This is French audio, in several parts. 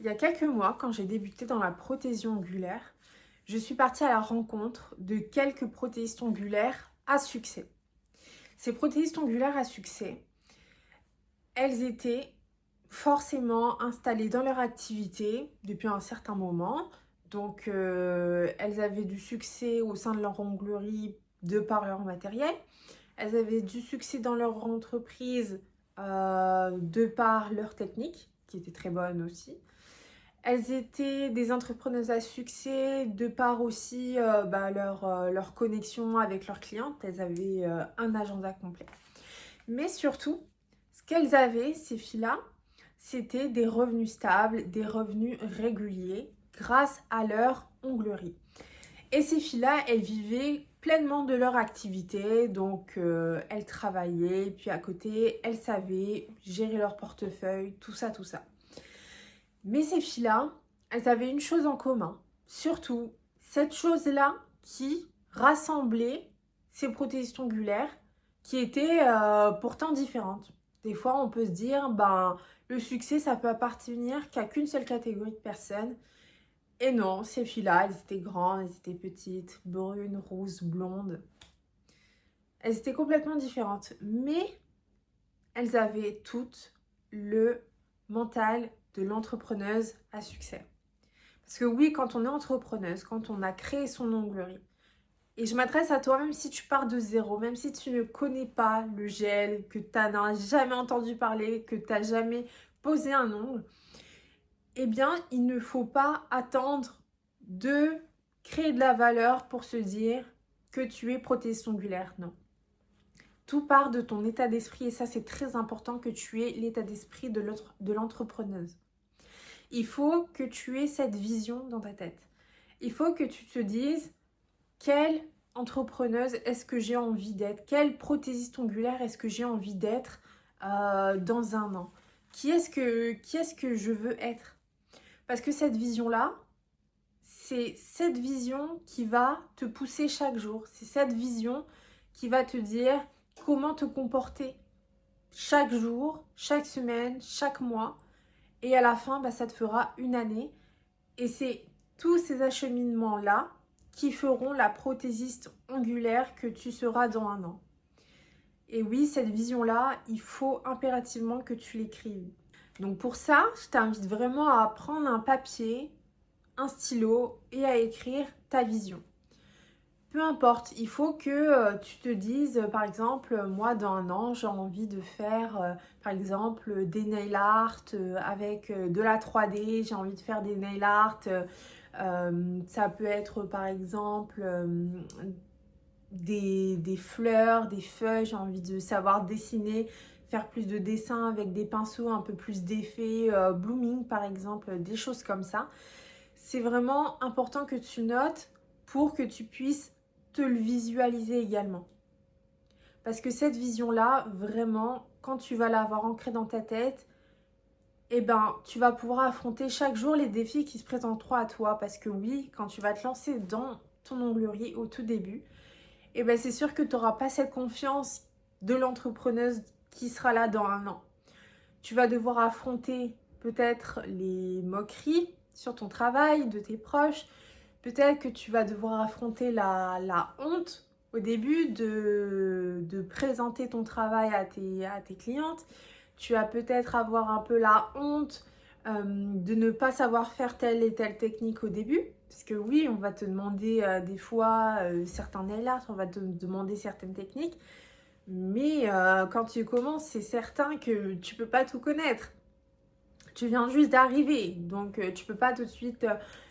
Il y a quelques mois, quand j'ai débuté dans la prothésie ongulaire, je suis partie à la rencontre de quelques prothésistes ongulaires à succès. Ces prothésistes ongulaires à succès, elles étaient forcément installées dans leur activité depuis un certain moment. Donc, elles avaient du succès au sein de leur onglerie de par leur matériel. Elles avaient du succès dans leur entreprise de par leur technique, qui était très bonne aussi. Elles étaient des entrepreneuses à succès de par aussi leur connexion avec leurs clientes. Elles avaient un agenda complet. Mais surtout, ce qu'elles avaient, ces filles-là, c'était des revenus stables, des revenus réguliers grâce à leur onglerie. Et ces filles-là, elles vivaient pleinement de leur activité, donc elles travaillaient, puis à côté, elles savaient gérer leur portefeuille, tout ça, tout ça. Mais ces filles-là, elles avaient une chose en commun, surtout cette chose-là qui rassemblait ces prothésistes ongulaires qui étaient pourtant différentes. Des fois, on peut se dire, le succès, ça peut appartenir qu'à qu'une seule catégorie de personnes. Et non, ces filles-là, elles étaient grandes, elles étaient petites, brunes, rousses, blondes. Elles étaient complètement différentes, mais elles avaient toutes le mental de l'entrepreneuse à succès. Parce que oui, quand on est entrepreneuse, quand on a créé son onglerie, et je m'adresse à toi, même si tu pars de zéro, même si tu ne connais pas le gel, que tu n'as jamais entendu parler, que tu n'as jamais posé un ongle, eh bien, il ne faut pas attendre de créer de la valeur pour se dire que tu es prothésiste ongulaire. Non. Tout part de ton état d'esprit et ça, c'est très important que tu aies l'état d'esprit de l'entrepreneuse. Il faut que tu aies cette vision dans ta tête. Il faut que tu te dises quelle entrepreneuse est-ce que j'ai envie d'être, quelle prothésiste ongulaire est-ce que j'ai envie d'être dans un an. Qui est-ce que je veux être? Parce que cette vision-là, c'est cette vision qui va te pousser chaque jour. C'est cette vision qui va te dire comment te comporter chaque jour, chaque semaine, chaque mois. Et à la fin, ça te fera une année. Et c'est tous ces acheminements-là qui feront la prothésiste ongulaire que tu seras dans un an. Et oui, cette vision-là, il faut impérativement que tu l'écrives. Donc pour ça, je t'invite vraiment à prendre un papier, un stylo et à écrire ta vision. Peu importe, il faut que tu te dises, par exemple, moi dans un an, j'ai envie de faire, par exemple, des nail art avec de la 3D, j'ai envie de faire des nail art, ça peut être par exemple des fleurs, des feuilles, j'ai envie de savoir dessiner, faire plus de dessins avec des pinceaux, un peu plus d'effets, blooming par exemple, des choses comme ça. C'est vraiment important que tu notes pour que tu puisses te le visualiser également. Parce que cette vision-là, vraiment, quand tu vas l'avoir ancrée dans ta tête, tu vas pouvoir affronter chaque jour les défis qui se présenteront à toi. Parce que oui, quand tu vas te lancer dans ton onglerie au tout début, c'est sûr que tu n'auras pas cette confiance de l'entrepreneuse qui sera là dans un an. Tu vas devoir affronter peut-être les moqueries sur ton travail, de tes proches. Peut-être que tu vas devoir affronter la honte au début de présenter ton travail à tes clientes. Tu vas peut-être avoir un peu la honte de ne pas savoir faire telle et telle technique au début. Parce que oui, on va te demander des fois certains nail art, on va te demander certaines techniques. Mais quand tu commences, c'est certain que tu ne peux pas tout connaître. Tu viens juste d'arriver, donc tu ne peux pas tout de suite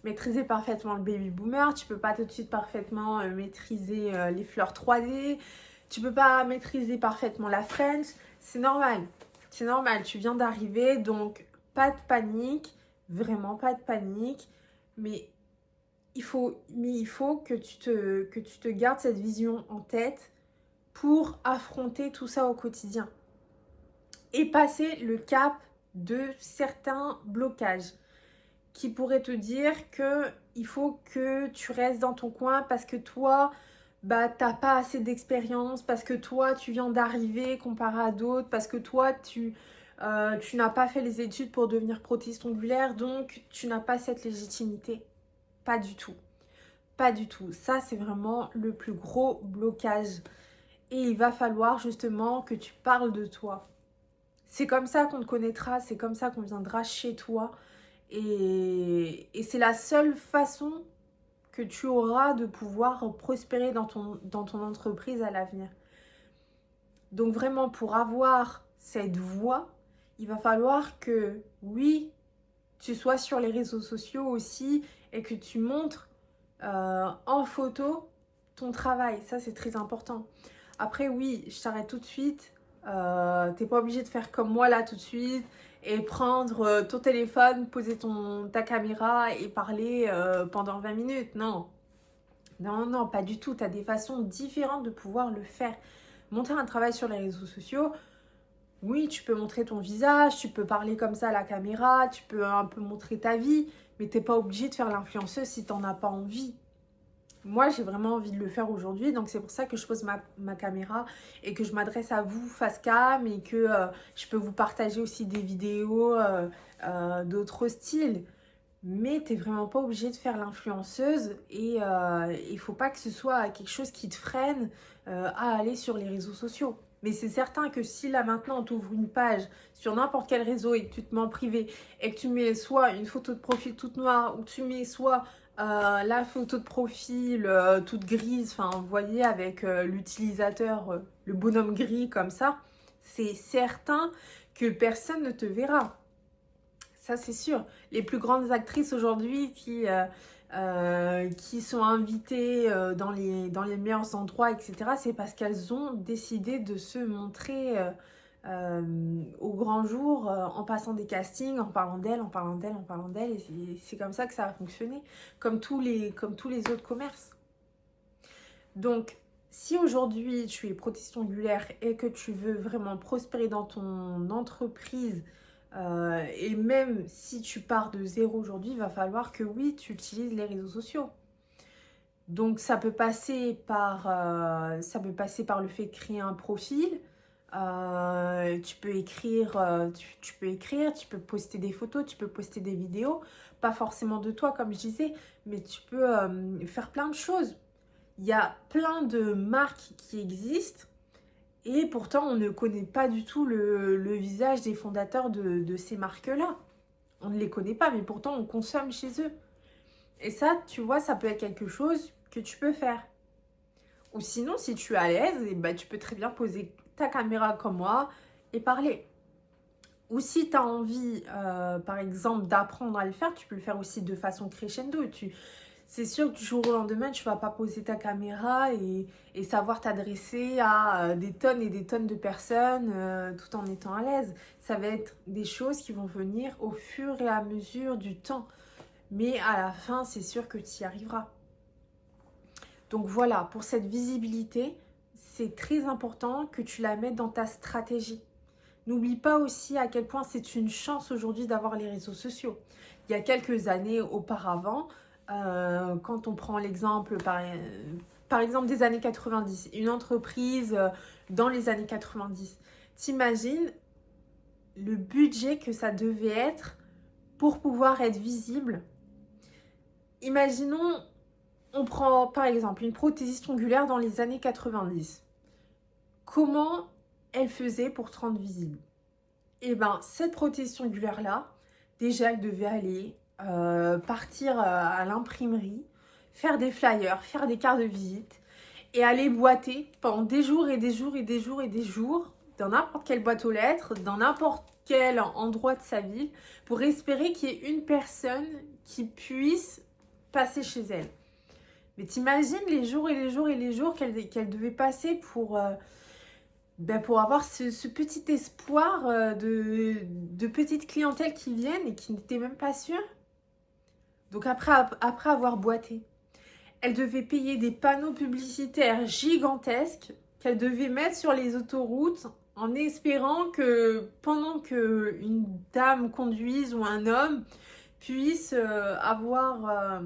maîtriser parfaitement le baby boomer, tu ne peux pas tout de suite parfaitement maîtriser les fleurs 3D, tu ne peux pas maîtriser parfaitement la French. C'est normal, tu viens d'arriver, donc pas de panique, vraiment pas de panique, mais il faut que tu te gardes cette vision en tête pour affronter tout ça au quotidien et passer le cap de certains blocages qui pourraient te dire que il faut que tu restes dans ton coin parce que toi, t'as pas assez d'expérience, parce que toi, tu viens d'arriver comparé à d'autres, parce que toi, tu tu n'as pas fait les études pour devenir prothésiste ongulaire, donc tu n'as pas cette légitimité. Pas du tout. Pas du tout. Ça, c'est vraiment le plus gros blocage. Et il va falloir justement que tu parles de toi. C'est comme ça qu'on te connaîtra, c'est comme ça qu'on viendra chez toi. Et c'est la seule façon que tu auras de pouvoir prospérer dans ton entreprise à l'avenir. Donc vraiment, pour avoir cette voix, il va falloir que, oui, tu sois sur les réseaux sociaux aussi et que tu montres en photo ton travail. Ça, c'est très important. Après, oui, je t'arrête tout de suite. T'es pas obligé de faire comme moi là tout de suite et prendre ton téléphone, poser ta caméra et parler pendant 20 minutes. Non. Non, non, pas du tout. Tu as des façons différentes de pouvoir le faire. Montrer un travail sur les réseaux sociaux, oui, tu peux montrer ton visage, tu peux parler comme ça à la caméra, tu peux un peu montrer ta vie, mais tu n'es pas obligé de faire l'influenceuse si tu n'en as pas envie. Moi, j'ai vraiment envie de le faire aujourd'hui, donc c'est pour ça que je pose ma caméra et que je m'adresse à vous face cam et que je peux vous partager aussi des vidéos d'autres styles. Mais tu n'es vraiment pas obligé de faire l'influenceuse et il ne faut pas que ce soit quelque chose qui te freine à aller sur les réseaux sociaux. Mais c'est certain que si là maintenant tu ouvres une page sur n'importe quel réseau et que tu te mets en privé et que tu mets soit une photo de profil toute noire ou que tu mets soit la photo de profil toute grise, enfin vous voyez avec l'utilisateur, le bonhomme gris comme ça, c'est certain que personne ne te verra. Ça, c'est sûr. Les plus grandes actrices aujourd'hui qui sont invitées dans les meilleurs endroits, etc., c'est parce qu'elles ont décidé de se montrer au grand jour en passant des castings, en parlant d'elles, en parlant d'elles, en parlant d'elles. Et c'est comme ça que ça a fonctionné, comme tous les autres commerces. Donc, si aujourd'hui tu es prothésiste ongulaire et que tu veux vraiment prospérer dans ton entreprise, et même si tu pars de zéro aujourd'hui, il va falloir que oui, tu utilises les réseaux sociaux. Donc ça peut passer par le fait de créer un profil. Tu peux écrire, tu peux poster des photos, tu peux poster des vidéos. Pas forcément de toi, comme je disais, mais tu peux faire plein de choses. Il y a plein de marques qui existent. Et pourtant, on ne connaît pas du tout le visage des fondateurs de ces marques-là. On ne les connaît pas, mais pourtant, on consomme chez eux. Et ça, tu vois, ça peut être quelque chose que tu peux faire. Ou sinon, si tu es à l'aise, eh ben, tu peux très bien poser ta caméra comme moi et parler. Ou si tu as envie, par exemple, d'apprendre à le faire, tu peux le faire aussi de façon crescendo. C'est sûr que du jour au lendemain, tu ne vas pas poser ta caméra et savoir t'adresser à des tonnes et des tonnes de personnes tout en étant à l'aise. Ça va être des choses qui vont venir au fur et à mesure du temps. Mais à la fin, c'est sûr que tu y arriveras. Donc voilà, pour cette visibilité, c'est très important que tu la mettes dans ta stratégie. N'oublie pas aussi à quel point c'est une chance aujourd'hui d'avoir les réseaux sociaux. Il y a quelques années auparavant, quand on prend l'exemple par exemple des années 90, une entreprise dans les années 90, t'imagines le budget que ça devait être pour pouvoir être visible. Imaginons, on prend par exemple une prothésiste ongulaire dans les années 90. Comment elle faisait pour te rendre visible? Eh bien, cette prothésiste ongulaire-là, déjà, elle devait aller partir à l'imprimerie, faire des flyers, faire des cartes de visite et aller boiter pendant des jours et des jours et des jours et des jours dans n'importe quelle boîte aux lettres, dans n'importe quel endroit de sa ville pour espérer qu'il y ait une personne qui puisse passer chez elle. Mais t'imagines les jours et les jours et les jours qu'elle devait passer pour avoir ce petit espoir de petite clientèle qui viennent et qui n'était même pas sûre. Donc après avoir boité, elle devait payer des panneaux publicitaires gigantesques qu'elle devait mettre sur les autoroutes en espérant que pendant qu'une dame conduise ou un homme puisse avoir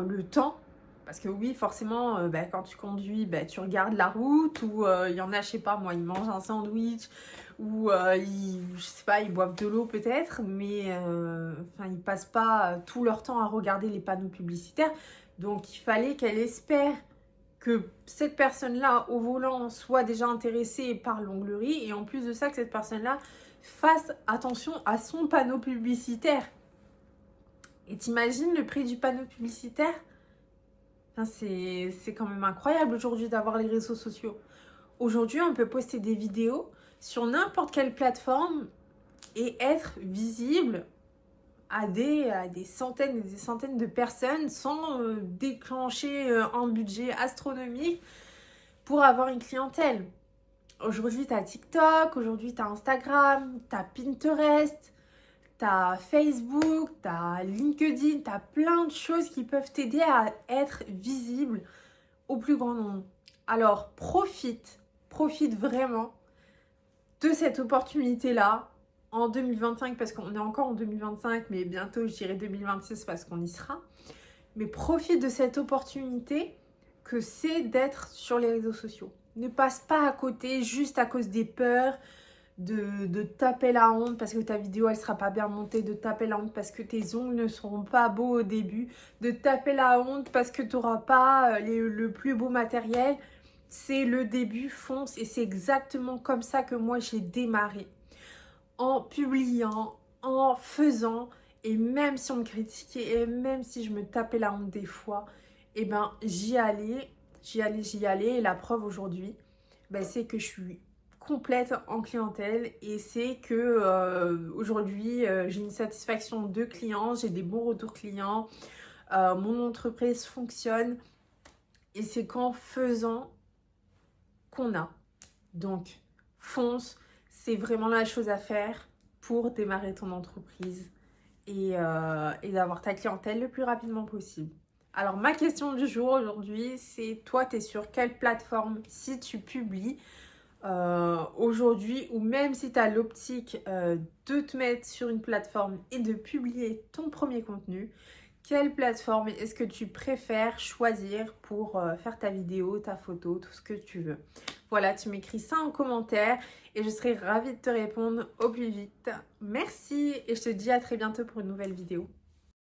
le temps. Parce que oui, forcément, quand tu conduis, tu regardes la route ou il y en a, je sais pas, moi, ils mangent un sandwich où je sais pas, ils boivent de l'eau peut-être, mais ils passent pas tout leur temps à regarder les panneaux publicitaires. Donc il fallait qu'elle espère que cette personne-là au volant soit déjà intéressée par l'onglerie et en plus de ça que cette personne-là fasse attention à son panneau publicitaire. Et t'imagines le prix du panneau publicitaire? C'est quand même incroyable aujourd'hui d'avoir les réseaux sociaux. Aujourd'hui, on peut poster des vidéos sur n'importe quelle plateforme et être visible à des centaines et des centaines de personnes sans déclencher un budget astronomique pour avoir une clientèle. Aujourd'hui, tu as TikTok, aujourd'hui, tu as Instagram, tu as Pinterest, tu as Facebook, tu as LinkedIn, tu as plein de choses qui peuvent t'aider à être visible au plus grand nombre. Alors, profite vraiment de cette opportunité-là en 2025, parce qu'on est encore en 2025, mais bientôt, je dirais 2026 parce qu'on y sera. Mais profite de cette opportunité que c'est d'être sur les réseaux sociaux. Ne passe pas à côté juste à cause des peurs, de taper la honte parce que ta vidéo elle sera pas bien montée, de taper la honte parce que tes ongles ne seront pas beaux au début, de taper la honte parce que tu n'auras pas le plus beau matériel. C'est le début, fonce, et c'est exactement comme ça que moi j'ai démarré. En publiant, en faisant, et même si on me critiquait, et même si je me tapais la honte des fois, et ben j'y allais, et la preuve aujourd'hui, c'est que je suis complète en clientèle et c'est que aujourd'hui j'ai une satisfaction de clients, j'ai des bons retours clients, mon entreprise fonctionne et c'est qu'en faisant qu'on a. Donc fonce, c'est vraiment la chose à faire pour démarrer ton entreprise et d'avoir ta clientèle le plus rapidement possible. Alors ma question du jour aujourd'hui, c'est toi, tu es sur quelle plateforme si tu publies aujourd'hui, ou même si tu as l'optique de te mettre sur une plateforme et de publier ton premier contenu, quelle plateforme est-ce que tu préfères choisir pour faire ta vidéo, ta photo, tout ce que tu veux? Voilà, tu m'écris ça en commentaire et je serai ravie de te répondre au plus vite. Merci et je te dis à très bientôt pour une nouvelle vidéo.